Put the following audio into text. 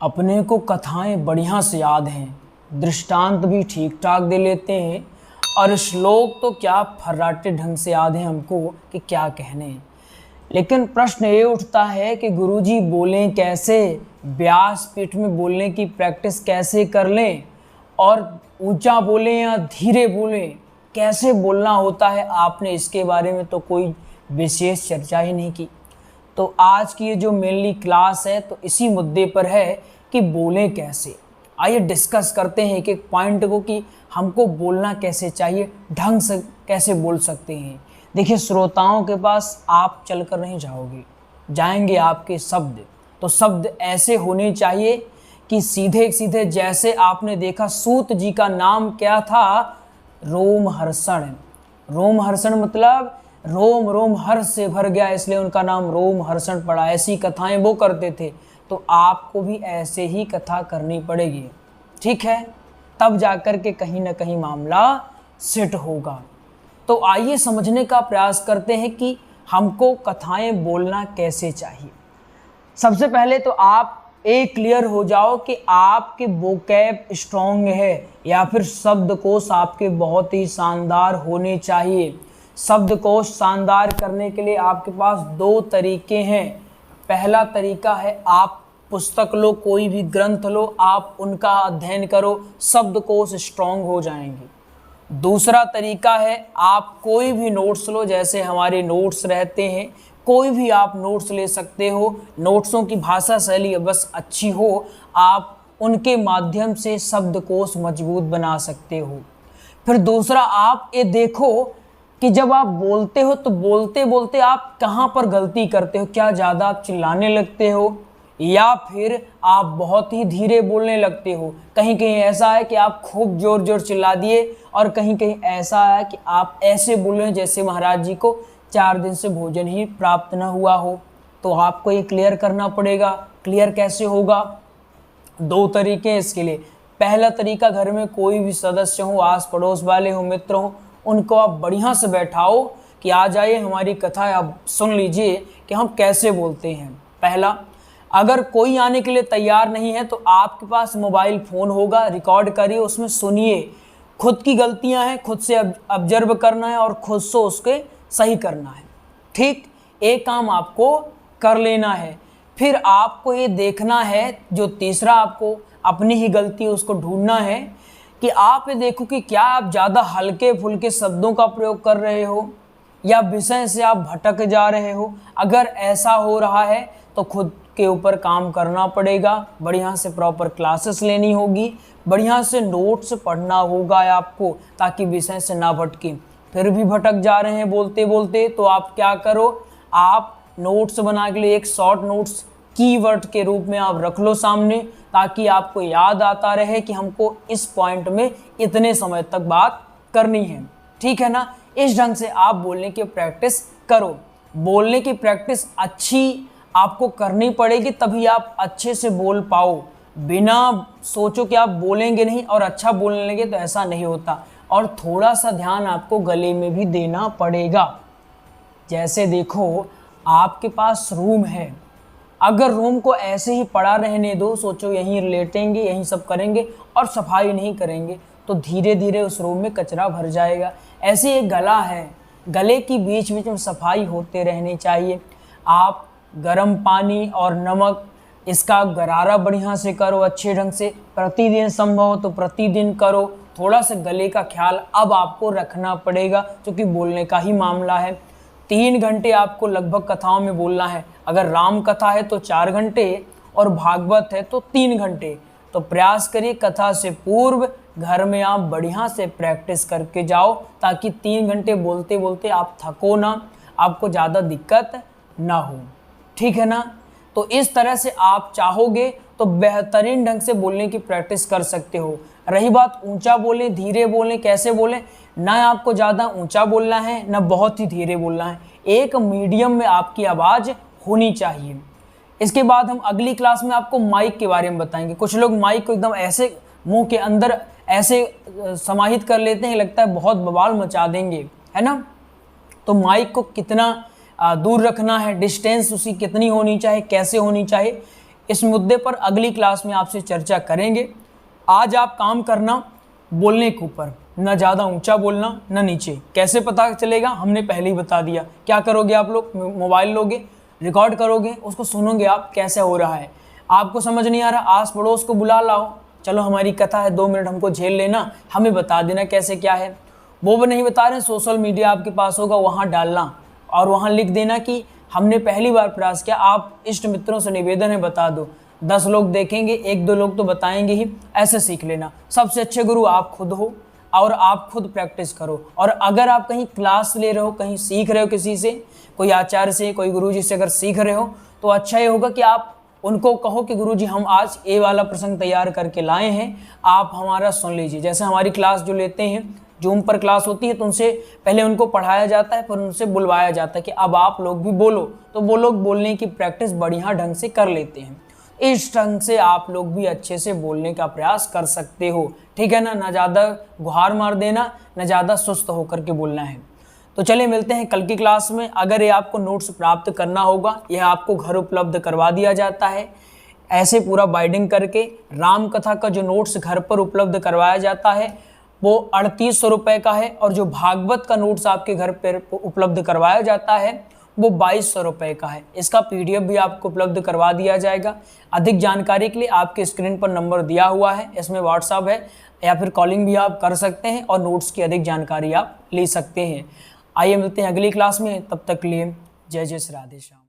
अपने को कथाएं बढ़िया से याद हैं, दृष्टांत भी ठीक ठाक दे लेते हैं और श्लोक तो क्या फर्राटे ढंग से याद है हमको कि क्या कहने। लेकिन प्रश्न ये उठता है कि गुरुजी बोलें कैसे, व्यासपीठ में बोलने की प्रैक्टिस कैसे कर लें और ऊंचा बोलें या धीरे बोलें, कैसे बोलना होता है। आपने इसके बारे में तो कोई विशेष चर्चा ही नहीं की। तो आज की ये जो मेनली क्लास है तो इसी मुद्दे पर है कि बोलें कैसे। आइए डिस्कस करते हैं एक एक पॉइंट को कि हमको बोलना कैसे चाहिए, ढंग से कैसे बोल सकते हैं। देखिए, श्रोताओं के पास आप चलकर नहीं जाओगे, जाएंगे आपके शब्द। तो शब्द ऐसे होने चाहिए कि सीधे सीधे, जैसे आपने देखा सूत जी का नाम क्या था, रोमहर्षण। रोमहर्षण मतलब रोम रोम हर्ष से भर गया, इसलिए उनका नाम रोमहर्षण पड़ा। ऐसी कथाएं वो करते थे, तो आपको भी ऐसे ही कथा करनी पड़ेगी, ठीक है। तब जाकर के कहीं ना कहीं मामला सेट होगा। तो आइए समझने का प्रयास करते हैं कि हमको कथाएं बोलना कैसे चाहिए। सबसे पहले तो आप एक क्लियर हो जाओ कि आपके वोकैब स्ट्रॉन्ग है या फिर शब्दकोश आपके बहुत ही शानदार होने चाहिए। शब्दकोश शानदार करने के लिए आपके पास दो तरीके हैं। पहला तरीका है, आप पुस्तक लो, कोई भी ग्रंथ लो, आप उनका अध्ययन करो, शब्दकोश स्ट्रॉन्ग हो जाएंगे। दूसरा तरीका है, आप कोई भी नोट्स लो, जैसे हमारे नोट्स रहते हैं, कोई भी आप नोट्स ले सकते हो। नोट्सों की भाषा शैली बस अच्छी हो, आप उनके माध्यम से शब्दकोश मजबूत बना सकते हो। फिर दूसरा, आप ये देखो कि जब आप बोलते हो तो बोलते बोलते आप कहाँ पर गलती करते हो। क्या ज़्यादा आप चिल्लाने लगते हो या फिर आप बहुत ही धीरे बोलने लगते हो। कहीं कहीं ऐसा है कि आप खूब जोर जोर चिल्ला दिए और कहीं कहीं ऐसा है कि आप ऐसे बोल रहे हैं जैसे महाराज जी को 4 दिन से भोजन ही प्राप्त न हुआ हो। तो आपको ये क्लियर करना पड़ेगा। क्लियर कैसे होगा? दो तरीके हैं इसके लिए। पहला तरीका, घर में कोई भी सदस्य हो, आस पड़ोस वाले हो, मित्र हो, उनको आप बढ़िया से बैठाओ कि आ जाइए हमारी कथा, आप सुन लीजिए कि हम कैसे बोलते हैं। पहला, अगर कोई आने के लिए तैयार नहीं है तो आपके पास मोबाइल फ़ोन होगा, रिकॉर्ड करिए, उसमें सुनिए। खुद की गलतियां हैं, खुद से ऑब्जर्व करना है और खुद से उसके सही करना है, ठीक। एक काम आपको कर लेना है। फिर आपको ये देखना है, जो तीसरा आपको अपनी ही गलती उसको ढूंढना है कि आप ये देखो कि क्या आप ज़्यादा हल्के फुल्के शब्दों का प्रयोग कर रहे हो या विषय से आप भटक जा रहे हो। अगर ऐसा हो रहा है तो खुद के ऊपर काम करना पड़ेगा, बढ़िया से प्रॉपर क्लासेस लेनी होगी, बढ़िया से नोट्स पढ़ना होगा आपको, ताकि विषय से ना भटके। फिर भी भटक जा रहे हैं बोलते बोलते, तो आप क्या करो, आप नोट्स बना के लिए एक शॉर्ट नोट्स कीवर्ड के रूप में आप रख लो सामने, ताकि आपको याद आता रहे कि हमको इस पॉइंट में इतने समय तक बात करनी है, ठीक है ना। इस ढंग से आप बोलने की प्रैक्टिस करो। बोलने की प्रैक्टिस अच्छी आपको करनी पड़ेगी, तभी आप अच्छे से बोल पाओ। बिना सोचो कि आप बोलेंगे नहीं और अच्छा बोलने लगे, तो ऐसा नहीं होता। और थोड़ा सा ध्यान आपको गले में भी देना पड़ेगा। जैसे देखो, आपके पास रूम है, अगर रूम को ऐसे ही पड़ा रहने दो, सोचो यहीं लेटेंगे, यहीं सब करेंगे और सफाई नहीं करेंगे, तो धीरे धीरे उस रूम में कचरा भर जाएगा। ऐसे एक गला है, गले की बीच बीच में सफाई होते रहनी चाहिए। आप गर्म पानी और नमक, इसका गरारा बढ़िया से करो, अच्छे ढंग से, प्रतिदिन संभव हो तो प्रतिदिन करो। थोड़ा सा गले का ख्याल अब आपको रखना पड़ेगा, क्योंकि बोलने का ही मामला है। 3 घंटे आपको लगभग कथाओं में बोलना है। अगर राम कथा है तो 4 घंटे और भागवत है तो 3 घंटे। तो प्रयास करिए कथा से पूर्व घर में आप बढ़िया से प्रैक्टिस करके जाओ, ताकि 3 घंटे बोलते बोलते आप थको ना, आपको ज़्यादा दिक्कत ना हो, ठीक है ना। तो इस तरह से आप चाहोगे तो बेहतरीन ढंग से बोलने की प्रैक्टिस कर सकते हो। रही बात ऊंचा बोलें धीरे बोलें, कैसे बोलें, ना आपको ज़्यादा ऊंचा बोलना है ना बहुत ही धीरे बोलना है, एक मीडियम में आपकी आवाज़ होनी चाहिए। इसके बाद हम अगली क्लास में आपको माइक के बारे में बताएंगे। कुछ लोग माइक को एकदम ऐसे मुंह के अंदर ऐसे समाहित कर लेते हैं, लगता है बहुत बवाल मचा देंगे, है ना। तो माइक को कितना दूर रखना है, डिस्टेंस उसकी कितनी होनी चाहिए, कैसे होनी चाहिए, इस मुद्दे पर अगली क्लास में आपसे चर्चा करेंगे। आज आप काम करना बोलने के ऊपर, ना ज़्यादा ऊंचा बोलना ना नीचे। कैसे पता चलेगा, हमने पहले ही बता दिया। क्या करोगे आप लोग, मोबाइल लोगे, रिकॉर्ड करोगे, उसको सुनोगे आप कैसे हो रहा है। आपको समझ नहीं आ रहा, आस पड़ोस को बुला लाओ, चलो हमारी कथा है 2 मिनट हमको झेल लेना, हमें बता देना कैसे क्या है। वो भी नहीं बता रहे, सोशल मीडिया आपके पास होगा, वहाँ डालना और वहाँ लिख देना कि हमने पहली बार प्रयास किया। आप इष्ट मित्रों से निवेदन है बता दो, 10 लोग देखेंगे, 1-2 लोग तो बताएंगे ही, ऐसे सीख लेना। सबसे अच्छे गुरु आप खुद हो और आप खुद प्रैक्टिस करो। और अगर आप कहीं क्लास ले रहे हो, कहीं सीख रहे हो किसी से, कोई आचार्य से, कोई गुरुजी से अगर सीख रहे हो, तो अच्छा ये होगा कि आप उनको कहो कि गुरुजी हम आज ये वाला प्रसंग तैयार करके लाए हैं, आप हमारा सुन लीजिए। जैसे हमारी क्लास जो लेते हैं, जूम पर क्लास होती है, तो उनसे पहले उनको पढ़ाया जाता है, फिर उनसे बुलवाया जाता है कि अब आप लोग भी बोलो। तो वो लोग बोलने की प्रैक्टिस बढ़िया ढंग से कर लेते हैं। इस ढंग से आप लोग भी अच्छे से बोलने का प्रयास कर सकते हो, ठीक है ना। ज़्यादा गुहार मार देना, न ज़्यादा सुस्त होकर के बोलना है। तो चलिए मिलते हैं कल की क्लास में। अगर ये आपको नोट्स प्राप्त करना होगा, यह आपको घर उपलब्ध करवा दिया जाता है। ऐसे पूरा बाइंडिंग करके राम कथा का जो नोट्स घर पर उपलब्ध करवाया जाता है वो 3800 रुपये का है, और जो भागवत का नोट्स आपके घर पर उपलब्ध करवाया जाता है वो 2200 रुपये का है। इसका PDF भी आपको उपलब्ध करवा दिया जाएगा। अधिक जानकारी के लिए आपके स्क्रीन पर नंबर दिया हुआ है, इसमें व्हाट्सअप है या फिर कॉलिंग भी आप कर सकते हैं और नोट्स की अधिक जानकारी आप ले सकते हैं। आइए मिलते हैं अगली क्लास में, तब तक के लिए जय जय श्री राधे श्याम।